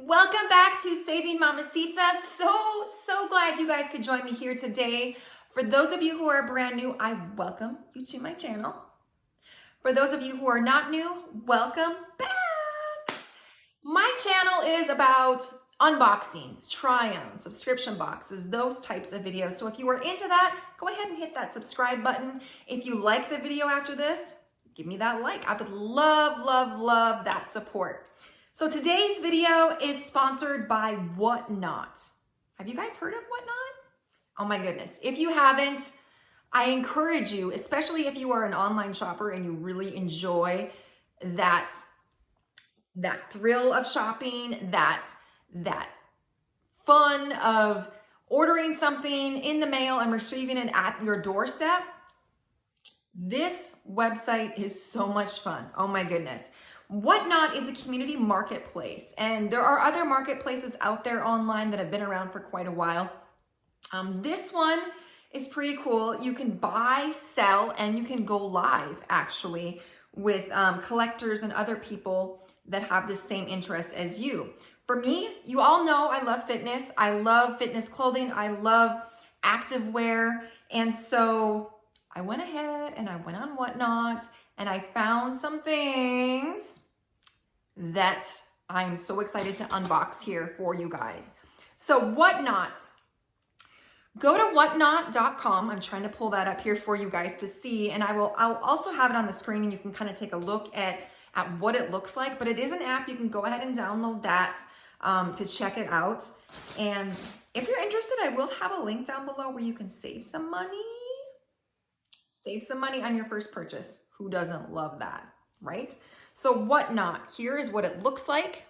Welcome back to Saving Mamacita. So glad you guys could join me here today. For those of you who are brand new, I welcome you to my channel. For those of you who are not new, welcome back. My channel is about unboxings, try-ons, subscription boxes, those types of videos. So if you are into that, go ahead and hit that subscribe button. If you like the video after this, give me that like. I would love that support. So today's video is sponsored by Whatnot. Have you guys heard of Whatnot? Oh my goodness. If you haven't, I encourage you, especially if you are an online shopper and you really enjoy that thrill of shopping, that fun of ordering something in the mail and receiving it at your doorstep. This website is so much fun. Oh my goodness. Whatnot is a community marketplace, and there are other marketplaces out there online that have been around for quite a while. This one is pretty cool. You can buy, sell, and you can go live actually with collectors and other people that have the same interest as you. For me, you all know I love fitness. I love fitness clothing. I love activewear. And so I went ahead and I went on Whatnot and I found some things that I'm so excited to unbox here for you guys. So Whatnot, go to whatnot.com. I'm trying to pull that up here for you guys to see, and I'll also have it on the screen and you can kind of take a look at what it looks like, but it is an app. You can go ahead and download that to check it out. And if you're interested, I will have a link down below where you can save some money. Save some money on your first purchase. Who doesn't love that, right? So Whatnot, here is what it looks like.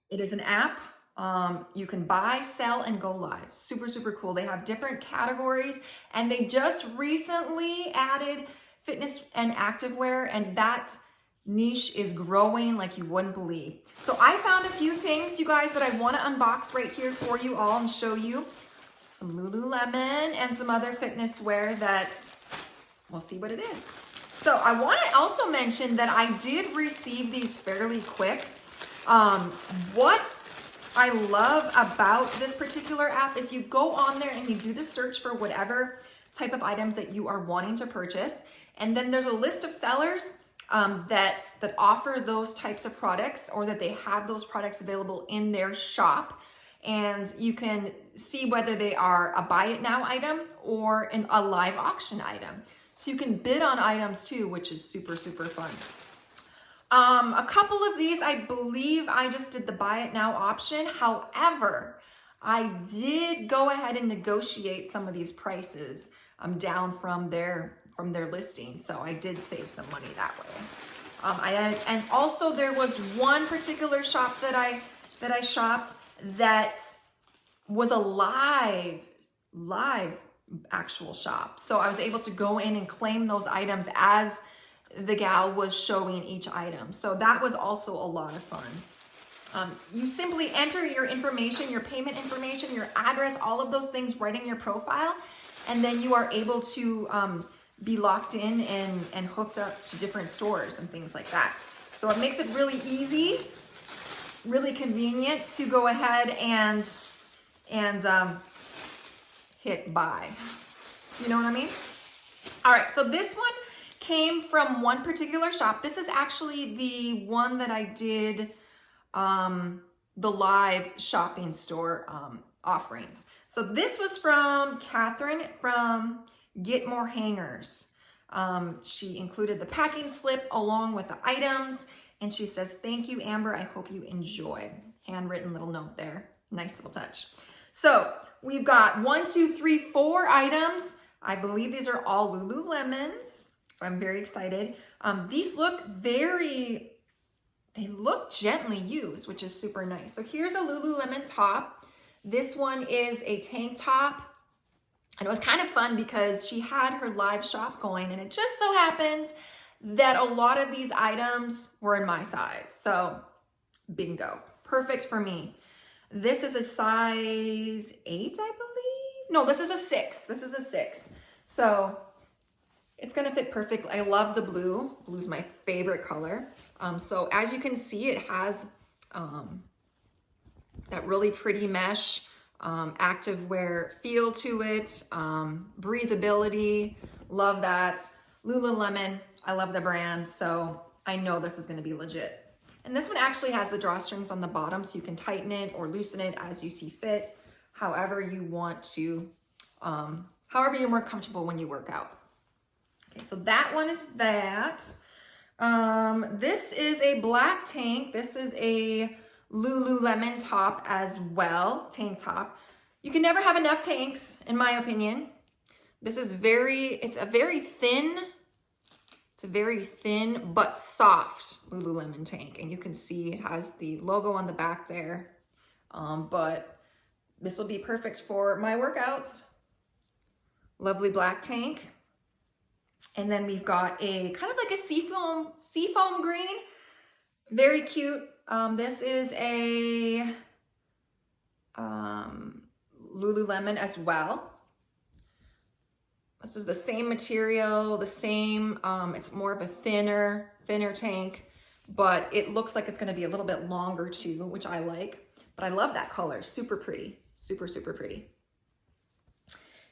It is an app. You can buy, sell, and go live. Super cool. They have different categories, and they just recently added fitness and activewear, and that niche is growing like you wouldn't believe. So I found a few things, you guys, that I want to unbox right here for you all and show you. Some Lululemon and some other fitness wear that we'll see what it is. So I want to also mention that I did receive these fairly quick. What I love about this particular app is you go on there and you do the search for whatever type of items that you are wanting to purchase. And then there's a list of sellers that offer those types of products, or that they have those products available in their shop. And you can see whether they are a buy it now item or a live auction item. So you can bid on items too, which is super fun. A couple of these, I believe I just did the buy it now option. However, I did go ahead and negotiate some of these prices down from their listing. So I did save some money that way. And also there was one particular shop that I shopped that was a live actual shop. So I was able to go in and claim those items as the gal was showing each item. So that was also a lot of fun. You simply enter your information, your payment information, your address, all of those things right in your profile, and then you are able to be locked in and hooked up to different stores and things like that. So it makes it really easy, really convenient to go ahead and hit buy. You know what I mean? All right, so this one came from one particular shop. This is actually the one that I did the live shopping store offerings. So this was from Catherine from Get More Hangers. She included the packing slip along with the items, and she says, "Thank you, Amber. I hope you enjoy." Handwritten little note there. Nice little touch. So we've got 1, 2, 3, 4 items. I believe these are all Lululemons. So I'm very excited. These look they look gently used, which is super nice. So here's a Lululemon top. This one is a tank top. And it was kind of fun because she had her live shop going, and it just so happens that a lot of these items were in my size. So bingo, perfect for me. This is a size 8, I believe. No, this is a 6. This is a 6. So it's gonna fit perfectly. I love the blue. Blue's my favorite color. So as you can see, it has that really pretty mesh, activewear feel to it, breathability, love that. Lululemon, I love the brand, so I know this is gonna be legit. And this one actually has the drawstrings on the bottom, so you can tighten it or loosen it as you see fit, however you want to, however you're more comfortable when you work out. Okay, so that one is that. This is a black tank. This is a Lululemon top as well, tank top. You can never have enough tanks, in my opinion. This is it's a very thin but soft Lululemon tank. And you can see it has the logo on the back there. But this will be perfect for my workouts. Lovely black tank. And then we've got a kind of like a seafoam green. Very cute. This is a Lululemon as well. This is the same material, the same, it's more of a thinner tank, but it looks like it's gonna be a little bit longer too, which I like. But I love that color, super pretty, super, super pretty.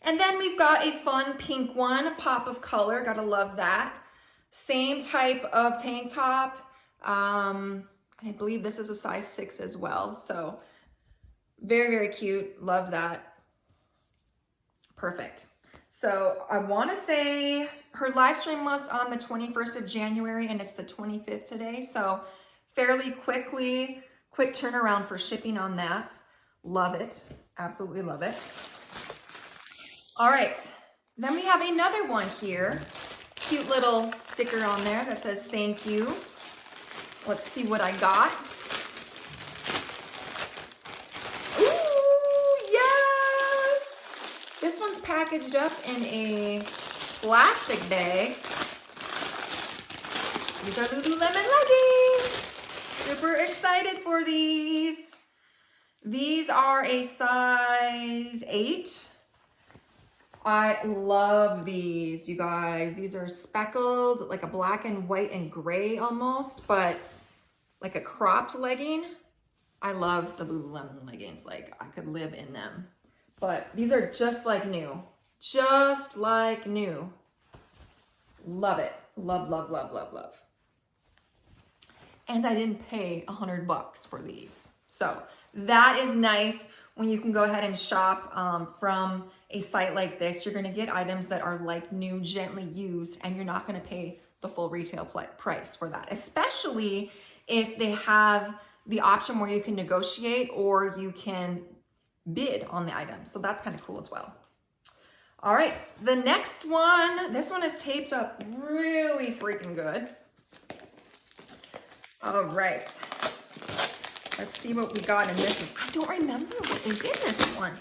And then we've got a fun pink one, pop of color, gotta love that. Same type of tank top. I believe this is a size 6 as well. So very, very cute, love that. Perfect. So I wanna say her live stream was on the 21st of January and it's the 25th today. So fairly quick turnaround for shipping on that. Love it, absolutely love it. All right, then we have another one here. Cute little sticker on there that says thank you. Let's see what I got. Ooh, yes! This one's packaged up in a plastic bag. These are Lululemon leggings. Super excited for these. These are a size 8. I love these, you guys. These are speckled, like a black and white and gray almost, but like a cropped legging. I love the Lululemon leggings. Like I could live in them, but these are just like new, just like new. Love it. Love, love, love, love, love. And I didn't pay $100 for these. So that is nice when you can go ahead and shop from a site like this. You're gonna get items that are like new, gently used, and you're not gonna pay the full retail price for that, especially if they have the option where you can negotiate or you can bid on the item. So that's kind of cool as well. All right, the next one, this one is taped up really freaking good. All right, let's see what we got in this one. I don't remember what is in this one.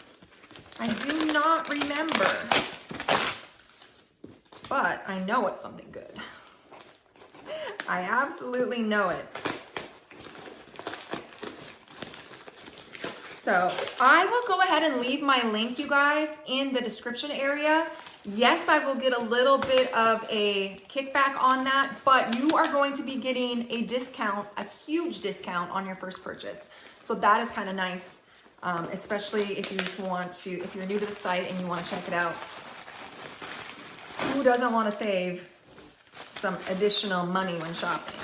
I do not remember, but I know it's something good. I absolutely know it. So I will go ahead and leave my link, you guys, in the description area. Yes, I will get a little bit of a kickback on that, but you are going to be getting a discount, a huge discount on your first purchase. So that is kind of nice, especially if you want to, if you're new to the site and you want to check it out. Who doesn't want to save some additional money when shopping?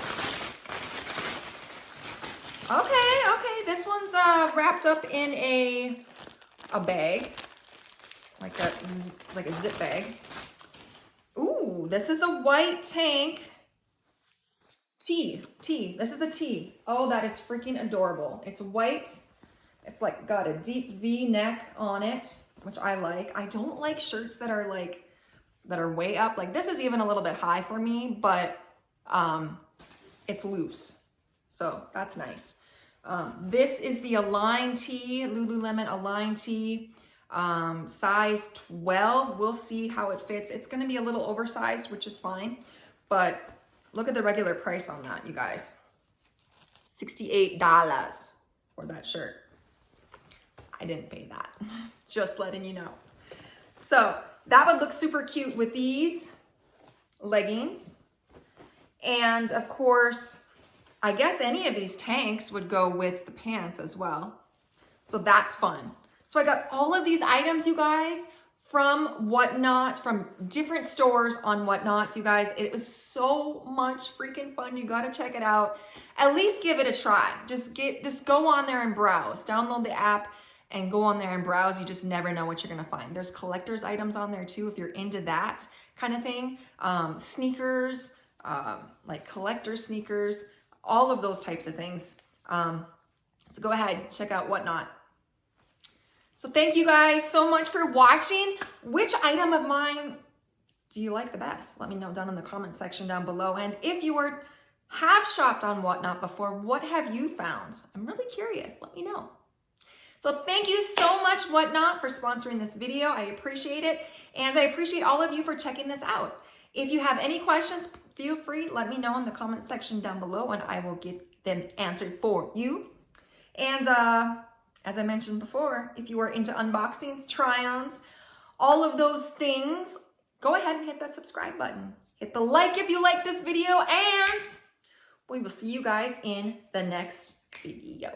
Okay, this one's wrapped up in a bag, like a zip bag. Ooh, this is a white tank tee. This is a tee. Oh, that is freaking adorable. It's white. It's like got a deep V neck on it, which I like. I don't like shirts that are like, that are way up. Like this is even a little bit high for me, but it's loose. So that's nice. This is the Align tee, Lululemon Align tee, size 12. We'll see how it fits. It's going to be a little oversized, which is fine, but look at the regular price on that, you guys. $68 for that shirt. I didn't pay that. Just letting you know. So that would look super cute with these leggings. And of course, I guess any of these tanks would go with the pants as well. So that's fun. So I got all of these items, you guys, from Whatnot, from different stores on Whatnot, you guys. It was so much freaking fun. You gotta check it out. At least give it a try. Just go on there and browse. Download the app and go on there and browse. You just never know what you're gonna find. There's collector's items on there too, if you're into that kind of thing. Sneakers, like collector sneakers, all of those types of things. So go ahead, check out Whatnot. So thank you guys so much for watching. Which item of mine do you like the best? Let me know down in the comment section down below. And if you have shopped on Whatnot before, what have you found? I'm really curious. Let me know. So thank you so much, Whatnot, for sponsoring this video. I appreciate it. And I appreciate all of you for checking this out. If you have any questions, feel free, let me know in the comment section down below and I will get them answered for you. And as I mentioned before, if you are into unboxings, try-ons, all of those things, go ahead and hit that subscribe button. Hit the like if you like this video, and we will see you guys in the next video.